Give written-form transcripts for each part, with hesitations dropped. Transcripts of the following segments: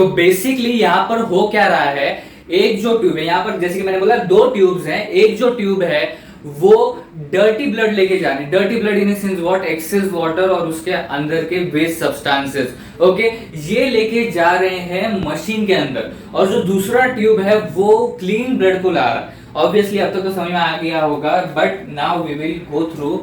तो बेसिकली यहाँ पर हो क्या रहा है, एक जो ट्यूब है यहाँ पर, जैसे कि मैंने बोला दो ट्यूब्स हैं, एक जो ट्यूब है वो डर्टी ब्लड लेके जा रही है, dirty blood in sense what, excess water और उसके अंदर के वेस्ट सब्सटेंसेस, ओके, ये लेके जा रहे हैं मशीन के अंदर, और जो दूसरा ट्यूब है वो क्लीन ब्लड को ला रहा है। ऑब्वियसली अब तक तो समझ में आ गया होगा, but now we will go through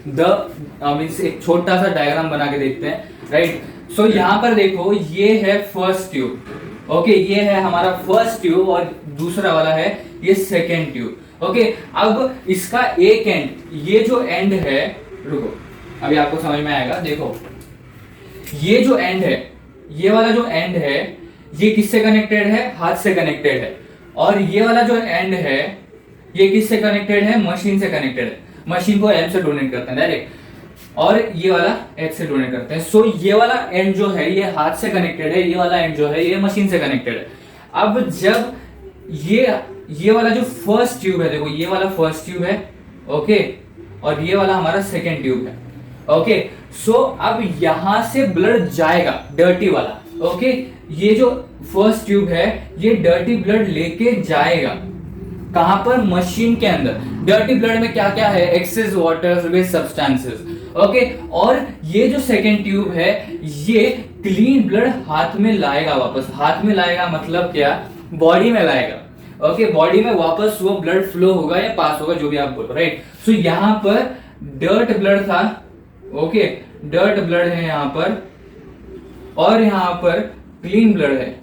the means एक छोटा सा डायग्राम बना के देखते हैं, राइट। सो यहाँ पर देखो, ये है फर्स्ट ट्यूब, ओके, ये है हमारा फर्स्ट ट्यूब और दूसरा वाला है ये सेकेंड ट्यूब, ओके। अब इसका एक एंड, ये जो एंड है, रुको अभी आपको समझ में आएगा, देखो ये जो एंड है, ये वाला जो एंड है ये किससे कनेक्टेड है, हाथ से कनेक्टेड है, और ये वाला जो एंड है ये किससे कनेक्टेड है, मशीन से कनेक्टेड है, मशीन को एम से डोनेट करते हैं डायरेक्ट, और ये वाला एच से डोनेट करते हैं। सो ये वाला एंड जो है ये हाथ से कनेक्टेड है, ये वाला एंड जो है ये मशीन से कनेक्टेड है। अब जब ये वाला जो फर्स्ट ट्यूब है, देखो ये वाला फर्स्ट ट्यूब है, ओके, और ये वाला हमारा सेकेंड ट्यूब है, ओके। सो अब यहां से ब्लड जाएगा डर्टी वाला, ओके, ये जो फर्स्ट ट्यूब है ये डर्टी ब्लड लेके जाएगा कहां पर, मशीन के अंदर। डर्टी ब्लड में क्या क्या है, excess water, waste substances, okay, और ये जो सेकेंड ट्यूब है ये क्लीन ब्लड हाथ में लाएगा वापस, हाथ में लाएगा मतलब क्या, बॉडी में लाएगा, ओके, बॉडी में वापस वो ब्लड फ्लो होगा या पास होगा, जो भी आप बोलो, राइट। सो यहां पर डर्ट ब्लड था, ओके, डर्ट ब्लड है यहां पर, और यहां पर क्लीन ब्लड है,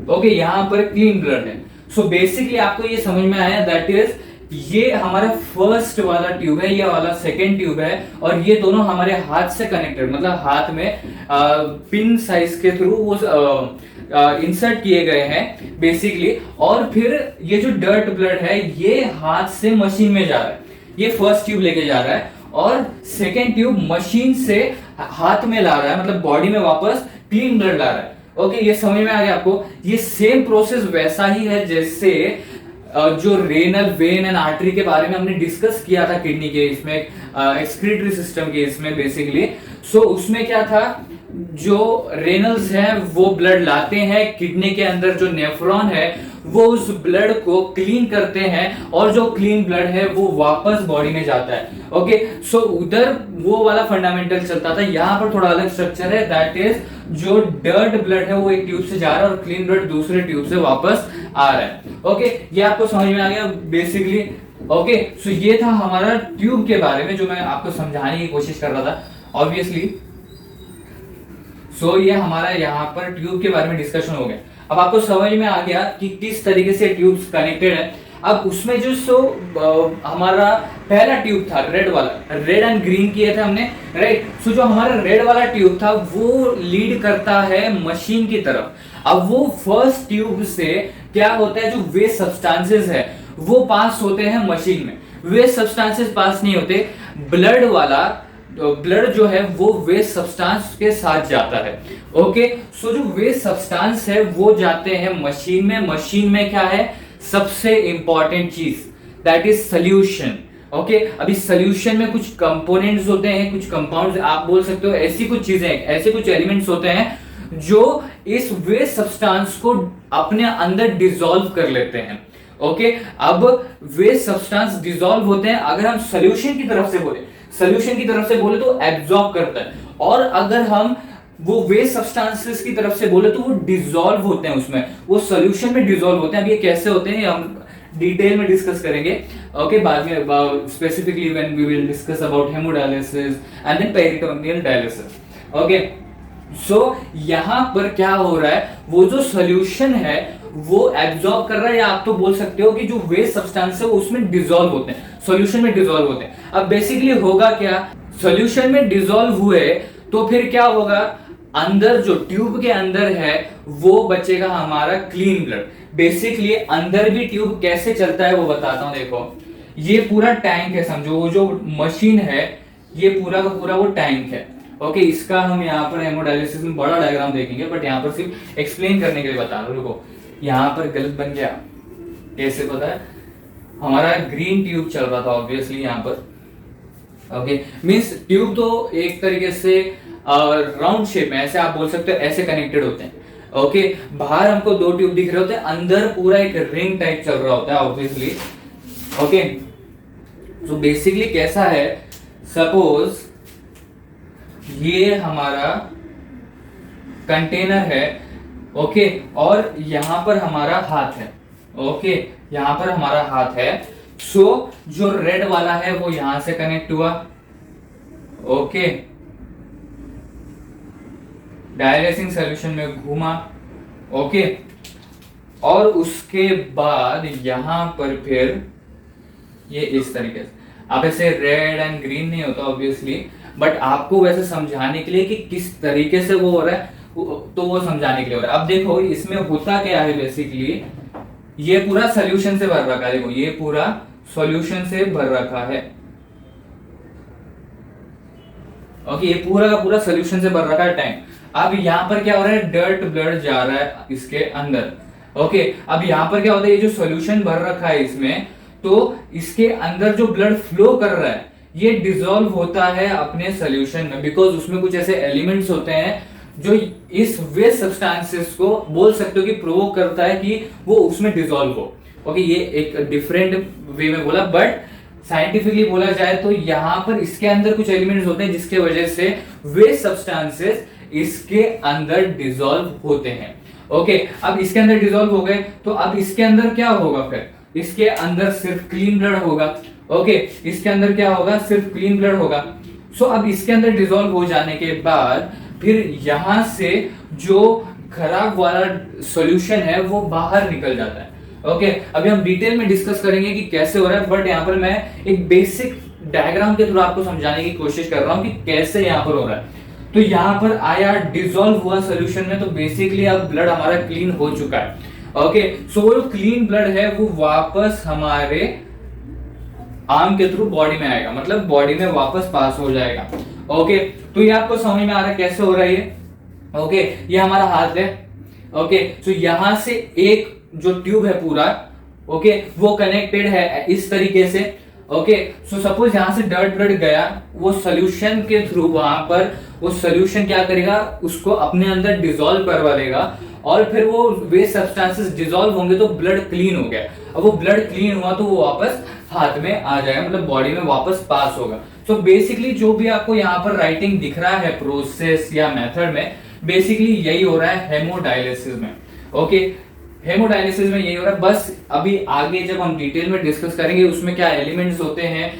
ओके, यहां पर क्लीन ब्लड है। सो बेसिकली आपको ये समझ में आया, दैट इज ये हमारा फर्स्ट वाला ट्यूब है, ये वाला सेकेंड ट्यूब है, और ये दोनों हमारे हाथ से कनेक्टेड, मतलब हाथ में पिन साइज के थ्रू वो इंसर्ट किए गए हैं बेसिकली। और फिर ये जो डर्ट ब्लड है ये हाथ से मशीन में जा रहा है, ये फर्स्ट ट्यूब लेके जा रहा है, और सेकेंड ट्यूब मशीन से हाथ में ला रहा है, मतलब बॉडी में वापस क्लीन ब्लड ला रहा है, ओके। ये समझ में आ गया आपको, ये सेम प्रोसेस वैसा ही है जैसे जो रेनल वेन एंड आर्टरी के बारे में हमने डिस्कस किया था किडनी के इसमें, एक्सक्रीटरी सिस्टम के इसमें बेसिकली। सो उसमें क्या था, जो रेनल्स हैं वो ब्लड लाते हैं, किडनी के अंदर जो नेफ्रॉन है वो उस ब्लड को क्लीन करते हैं, और जो क्लीन ब्लड है वो वापस बॉडी में जाता है, ओके। सो उधर वो वाला फंडामेंटल चलता था, यहां पर थोड़ा अलग स्ट्रक्चर है, दैट इज जो डर्ट ब्लड है वो एक ट्यूब से जा रहा है और क्लीन ब्लड दूसरे ट्यूब से वापस आ रहा है, ओके। ये आपको समझ में आ गया बेसिकली, ओके। सो ये था हमारा ट्यूब के बारे में जो मैं आपको समझाने की कोशिश कर रहा था, ऑब्वियसली। सो ये हमारा यहाँ पर ट्यूब के बारे में डिस्कशन हो गया। अब आपको समझ में आ गया कि किस तरीके से ट्यूब्स कनेक्टेड है। अब उसमें जो हमारा पहला ट्यूब था रेड वाला, रेड एंड ग्रीन किए थे हमने, राइट। सो जो हमारा रेड वाला ट्यूब था वो लीड करता है मशीन की तरफ। अब वो फर्स्ट ट्यूब से क्या होता है, जो वेस्ट सब्सटेंसेस है वो पास होते हैं मशीन में, वेस्ट सब्सटेंसेस पास नहीं होते, ब्लड वाला ब्लड जो है वो वेस्ट सब्सटेंस के साथ जाता है, ओके। सो जो वेस्ट सब्सटेंस है वो जाते हैं मशीन में, मशीन में क्या है सबसे इंपॉर्टेंट चीज, दैट इज सोल्यूशन, ओके। अभी सोल्यूशन में कुछ कंपोनेंट्स होते हैं, कुछ कंपाउंड्स आप बोल सकते हो, ऐसी कुछ चीजें, ऐसे कुछ एलिमेंट्स होते हैं जो इस वेस्ट सब्सटेंस को अपने अंदर डिसॉल्व कर लेते हैं, ओके। अब वेस्ट सब्सटेंस डिसॉल्व होते हैं, अगर हम सोल्यूशन की तरफ से बोले, सोल्यूशन की तरफ से बोले तो एब्जॉर्ब करता है, और अगर हम वो वेस्ट सब्सटेंसेस की तरफ से बोले तो वो डिसॉल्व होते हैं, उसमें वो सोल्यूशन में डिसॉल्व होते हैं। अब ये कैसे होते हैं हम डिटेल में डिस्कस करेंगे, ओके, बाद में, specifically when we will discuss about hemodialysis and then peritoneal dialysis, okay. So यहां पर क्या हो रहा है, वो जो सोल्यूशन है वो एब्जॉर्ब कर रहा है, या आप तो बोल सकते हो कि जो वेस्ट सब्सटेंस है वो उसमें डिसॉल्व होते हैं, सॉल्यूशन में डिसॉल्व होते हैं। अब बेसिकली होगा क्या, सॉल्यूशन में डिसॉल्व हुए तो फिर क्या होगा, अंदर जो ट्यूब के अंदर है वो बचेगा हमारा क्लीन ब्लड। बेसिकली अंदर भी ट्यूब कैसे चलता है वो बताता हूं, देखो ये पूरा टैंक है, समझो वो जो मशीन है ये पूरा का पूरा वो टैंक है, ओके। इसका हम यहाँ पर हेमोडायलिसिस में बड़ा डायग्राम देखेंगे, बट यहाँ पर सिर्फ एक्सप्लेन करने के लिए बता रहा हूं। रुको, यहाँ पर गलत बन गया, कैसे पता है, हमारा ग्रीन ट्यूब चल रहा था ऑब्वियसली यहाँ पर, ओके। मींस ट्यूब तो एक तरीके से राउंड शेप में, ऐसे आप बोल सकते हो, ऐसे कनेक्टेड होते हैं, ओके, बाहर हमको 2 ट्यूब दिख रहे होते हैं, अंदर पूरा एक रिंग टाइप चल रहा होता है ऑब्वियसली। ओके, तो बेसिकली कैसा है, सपोज ये हमारा कंटेनर है, ओके, और यहां पर हमारा हाथ है, ओके, यहां पर हमारा हाथ है। सो जो रेड वाला है वो यहां से कनेक्ट हुआ, ओके, डायलेसिंग सॉल्यूशन में घूमा, ओके, और उसके बाद यहां पर फिर ये इस तरीके से, अब ऐसे रेड एंड ग्रीन नहीं होता ऑब्वियसली, बट आपको वैसे समझाने के लिए कि किस तरीके से वो हो रहा है, तो वो समझाने के लिए हो रहा है। अब देखो इसमें होता क्या है, बेसिकली ये पूरा सॉल्यूशन से भर रखा है, देखो ये पूरा सॉल्यूशन से भर रखा है, ओके, ये पूरा का पूरा सॉल्यूशन से भर रखा है टैंक। अब यहां पर क्या हो रहा है, डर्ट ब्लड जा रहा है इसके अंदर, ओके। अब यहां पर क्या होता है, ये जो सॉल्यूशन भर रखा है इसमें, तो इसके अंदर जो ब्लड फ्लो कर रहा है ये डिसॉल्व होता है अपने सॉल्यूशन में, बिकॉज उसमें कुछ ऐसे एलिमेंट्स होते हैं जो इस वेस्ट सब्सटेंसेस को बोल सकते हो कि प्रोवोक करता है कि वो उसमें डिसॉल्व हो, ओके। ये एक डिफरेंट वे में बोला, बट साइंटिफिकली बोला जाए तो यहां पर इसके अंदर कुछ एलिमेंट्स होते हैं जिसके वजह से वेस्ट सब्सटेंसेस इसके अंदर डिसॉल्व होते हैं, ओके। अब इसके अंदर डिसॉल्व हो गए तो अब इसके अंदर क्या होगा, फिर इसके अंदर सिर्फ क्लीन ब्लड होगा, ओके, इसके अंदर क्या होगा, सिर्फ क्लीन ब्लड होगा। सो अब इसके अंदर डिसॉल्व हो जाने के बाद फिर यहां से जो खराब वाला सॉल्यूशन है वो बाहर निकल जाता है, ओके। अभी हम डिटेल में डिस्कस करेंगे कि कैसे हो रहा है, बट यहाँ पर मैं एक बेसिक डायग्राम के थ्रू आपको समझाने की कोशिश कर रहा हूँ कि कैसे यहाँ पर हो रहा है। तो यहाँ पर आया, डिसॉल्व हुआ सॉल्यूशन में, तो बेसिकली अब ब्लड हमारा क्लीन हो चुका है, ओके। सो वो जो क्लीन ब्लड है वो वापस हमारे आर्म के थ्रू बॉडी में आएगा, मतलब बॉडी में वापस पास हो जाएगा, ओके। तो ये आपको समझ में आ रहा है कैसे हो रहा है ये, ओके। ये हमारा हाथ है, ओके। तो यहां से एक जो ट्यूब है पूरा, ओके, वो कनेक्टेड है इस तरीके से, ओके। सो सपोज यहां से डर्ट ब्लड गया, वो सोल्यूशन के थ्रू वहां पर वो सोल्यूशन क्या करेगा, उसको अपने अंदर डिसॉल्व करवा लेगा, और फिर वो वेस्ट सब्सटेंसेस डिसॉल्व होंगे तो ब्लड क्लीन हो गया। अब वो ब्लड क्लीन हुआ तो वो वापस हाथ में आ जाएगा, मतलब बॉडी में वापस पास होगा। सो बेसिकली जो भी आपको यहाँ पर राइटिंग दिख रहा है प्रोसेस या मेथड में, बेसिकली यही हो रहा है हेमोडायलिसिस में, ओके। हेमोडायलिसिस में यही हो रहा है। बस अभी आगे जब हम डिटेल में डिस्कस करेंगे उसमें क्या एलिमेंट्स होते हैं,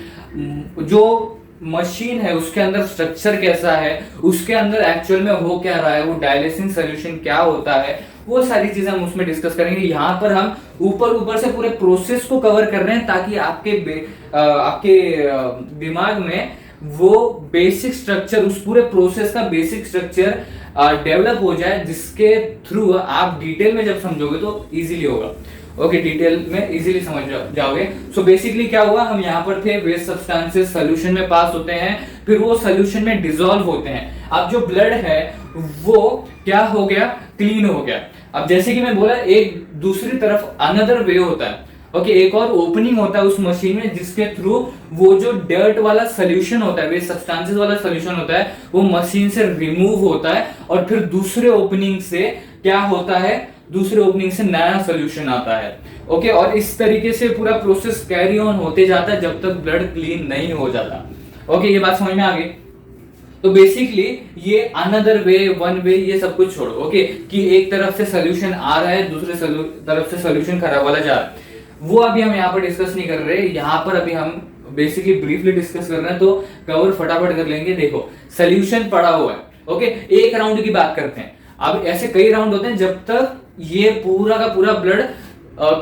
जो मशीन है उसके अंदर स्ट्रक्चर कैसा है, उसके अंदर एक्चुअल में हो क्या रहा है, वो डायलिसिंग सॉल्यूशन क्या होता है, वो सारी चीजें हम उसमें डिस्कस करेंगे। यहाँ पर हम ऊपर से पूरे प्रोसेस को कवर कर रहे हैं ताकि आपके दिमाग में वो बेसिक स्ट्रक्चर, उस पूरे प्रोसेस का बेसिक स्ट्रक्चर डेवलप हो जाए, जिसके थ्रू आप डिटेल में जब समझोगे तो इजीली होगा, ओके। डिटेल में इजीली समझ जाओगे। सो बेसिकली क्या हुआ, हम यहाँ पर थे, वेस्ट सब्सटेंसेस सोल्यूशन में पास होते हैं, फिर वो सोल्यूशन में डिसॉल्व होते हैं। अब जो ब्लड है वो क्या हो गया, क्लीन हो गया। अब जैसे कि मैं बोला, एक दूसरी तरफ अनदर वे होता है, ओके, एक और ओपनिंग होता है उस मशीन में, जिसके थ्रू वो जो डर्ट वाला सोल्यूशन होता है, वेस्ट सब्सटेंसेस वाला सोल्यूशन होता है, वो मशीन से रिमूव होता है, और फिर दूसरे ओपनिंग से क्या होता है, दूसरे ओपनिंग से नया सोल्यूशन आता है, ओके। और इस तरीके से पूरा प्रोसेस कैरी ऑन होते जाता है जब तक ब्लड क्लीन नहीं हो जाता, ओके। ये बात समझ में आ गई। तो बेसिकली ये अनदर वे, वन वे, ये सब कुछ छोड़ो, ओके, कि एक तरफ से सोल्यूशन आ रहा है, दूसरे तरफ से सोल्यूशन खराब वाला जा रहा है, वो अभी हम यहाँ पर डिस्कस नहीं कर रहे। यहाँ पर अभी हम बेसिकली ब्रीफली डिस्कस कर रहे हैं, तो कवर फटाफट कर लेंगे। देखो सोल्यूशन पड़ा हुआ है, ओके, एक राउंड की बात करते हैं। अब ऐसे कई राउंड होते हैं जब तक ये पूरा का पूरा ब्लड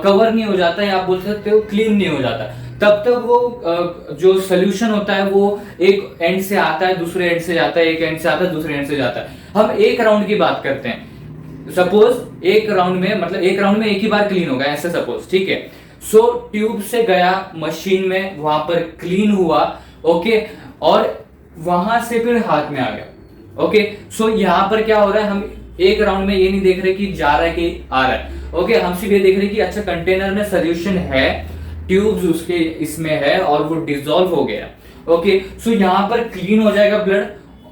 कवर नहीं हो जाता, या आप बोल सकते हो क्लीन नहीं हो जाता, तब तक वो जो सोल्यूशन होता है वो एक एंड से आता है, दूसरे एंड से जाता है, एक एंड से आता है, दूसरे एंड से जाता है। हम एक राउंड की बात करते हैं। सपोज एक राउंड में, मतलब एक राउंड में एक ही बार क्लीन होगा, ऐसे सपोज, ठीक है। सो ट्यूब से गया मशीन में, वहां पर क्लीन हुआ, ओके, और वहां से फिर हाथ में आ गया, ओके। सो यहां पर क्या हो रहा है, हम एक राउंड में ये नहीं देख रहे कि जा रहा है कि आ रहा है, ओके। हम सिर्फ ये देख रहे कि अच्छा कंटेनर में सोल्यूशन है, ट्यूब्स उसके इसमें है, और वो डिसॉल्व हो गया, ओके। सो यहां पर क्लीन हो जाएगा ब्लड,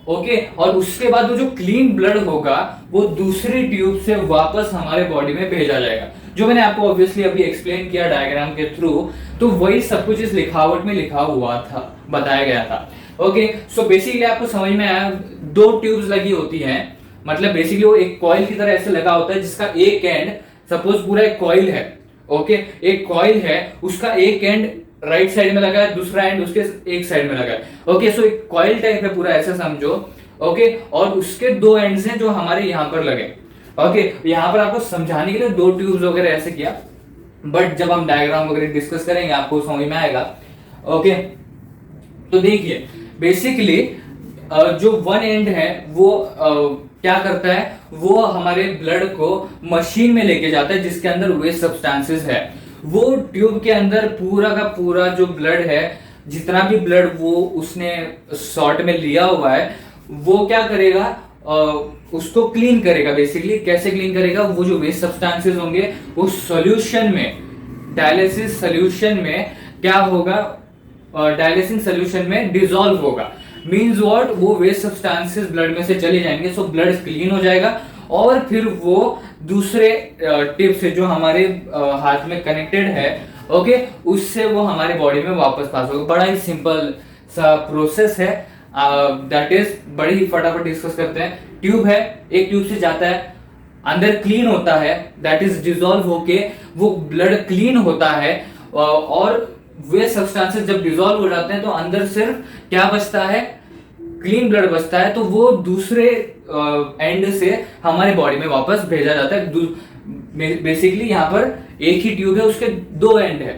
ओके, और उसके बाद वो जो क्लीन ब्लड होगा वो दूसरी ट्यूब से वापस हमारे बॉडी में भेजा जाएगा, जो मैंने आपको ऑब्वियसली अभी एक्सप्लेन किया डायग्राम के थ्रू। तो वही सब कुछ इस लिखावट में लिखा हुआ था, बताया गया था। ओके, सो बेसिकली आपको समझ में आया, दो ट्यूब्स लगी होती हैं, मतलब बेसिकली वो एक कॉइल की तरह ऐसे लगा होता है, जिसका एक एंड, सपोज पूरा एक कॉइल है, ओके, एक कॉइल है, उसका एक एंड राइट साइड में लगा है, दूसरा एंड उसके एक साइड में लगा है। ओके, सो एक कॉइल टाइप है पूरा, ऐसा समझो। ओके, और उसके दो एंड्स हैं जो हमारे यहाँ पर लगे। ओके, यहाँ पर आपको समझाने के लिए दो ट्यूब्स वगैरह ऐसे किया, बट जब हम डायग्राम वगैरह डिस्कस करेंगे आपको समझ में आएगा। ओके, तो देखिए बेसिकली जो वन एंड है वो क्या करता है, वो हमारे ब्लड को मशीन में लेके जाता है जिसके अंदर वेस्ट सब्सटेंसेस है। वो ट्यूब के अंदर पूरा का पूरा जो ब्लड है, जितना भी ब्लड वो उसने शॉर्ट में लिया हुआ है, वो क्या करेगा, उसको क्लीन करेगा। बेसिकली कैसे क्लीन करेगा, वो जो वेस्ट सब्सटेंसेस होंगे वो सॉल्यूशन में, डायलिसिस सॉल्यूशन में क्या होगा, डायलिसिस सॉल्यूशन में डिसॉल्व होगा। मींस व्हाट, वो वेस्ट सब्सटेंसेस ब्लड में से चले जाएंगे, सो ब्लड क्लीन हो जाएगा, और फिर वो दूसरे टिप से जो हमारे हाथ में कनेक्टेड है, ओके, उससे वो हमारे बॉडी में वापस पास होगा। बड़ा ही सिंपल सा प्रोसेस है, दैट इज बड़ी ही फटाफट डिस्कस करते हैं। ट्यूब है, एक ट्यूब से जाता है, अंदर क्लीन होता है, दैट इज डिसॉल्व होके वो ब्लड क्लीन होता है, और वे सब्सटेंसेस जब डिसॉल्व हो जाते हैं तो अंदर सिर्फ क्या बचता है, क्लीन ब्लड बचता है, तो वो दूसरे एंड से हमारे बॉडी में वापस भेजा जाता है। बेसिकली यहाँ पर एक ही ट्यूब है, उसके दो एंड है,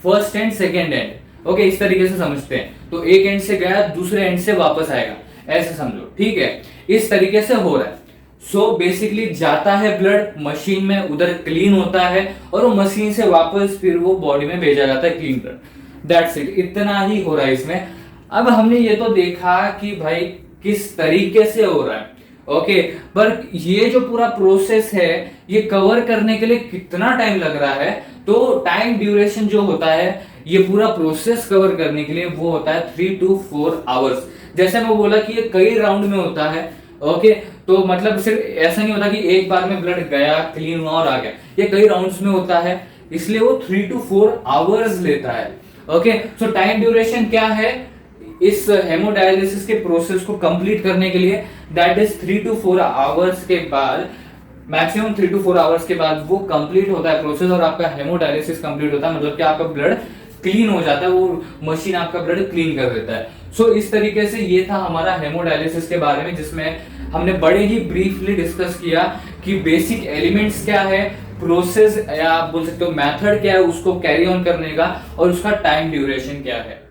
first and second and. Okay, इस तरीके से समझते हैं। तो एक एंड से गया, दूसरे एंड से वापस आएगा, ऐसे समझो, ठीक है, इस तरीके से हो रहा है। सो बेसिकली जाता है ब्लड मशीन में, उधर क्लीन होता है, और वो मशीन से वापस फिर वो बॉडी में भेजा जाता है क्लीन ब्लड। दैट्स इट, इतना ही हो रहा है इसमें। अब हमने ये तो देखा कि भाई किस तरीके से हो रहा है, ओके, पर ये जो पूरा प्रोसेस है ये कवर करने के लिए कितना टाइम लग रहा है, तो टाइम ड्यूरेशन जो होता है ये पूरा प्रोसेस कवर करने के लिए वो होता है 3 to 4 आवर्स। जैसे मैं बोला कि ये कई राउंड में होता है, ओके, तो मतलब सिर्फ ऐसा नहीं होता कि एक बार में ब्लड गया, क्लीन हुआ और आ गया, ये कई राउंड्स में होता है, इसलिए वो 3 to 4 आवर्स लेता है। ओके, सो टाइम ड्यूरेशन क्या है इस हेमोडायलिसिस के प्रोसेस को कंप्लीट करने के लिए, दैट इज 3 to 4 आवर्स के बाद, मैक्सिमम 3 to 4 आवर्स के बाद वो कंप्लीट होता है प्रोसेस, और आपका हेमोडायलिसिस कंप्लीट होता है, मतलब कि आपका ब्लड क्लीन हो जाता है, वो मशीन आपका ब्लड क्लीन कर देता है। सो इस तरीके से ये था हमारा हेमोडायलिसिस के बारे में, जिसमें हमने बड़े ही ब्रीफली डिस्कस किया कि बेसिक एलिमेंट्स क्या है, प्रोसेस या आप बोल सकते हो मेथड क्या है उसको कैरी ऑन करने का, और उसका टाइम ड्यूरेशन क्या है।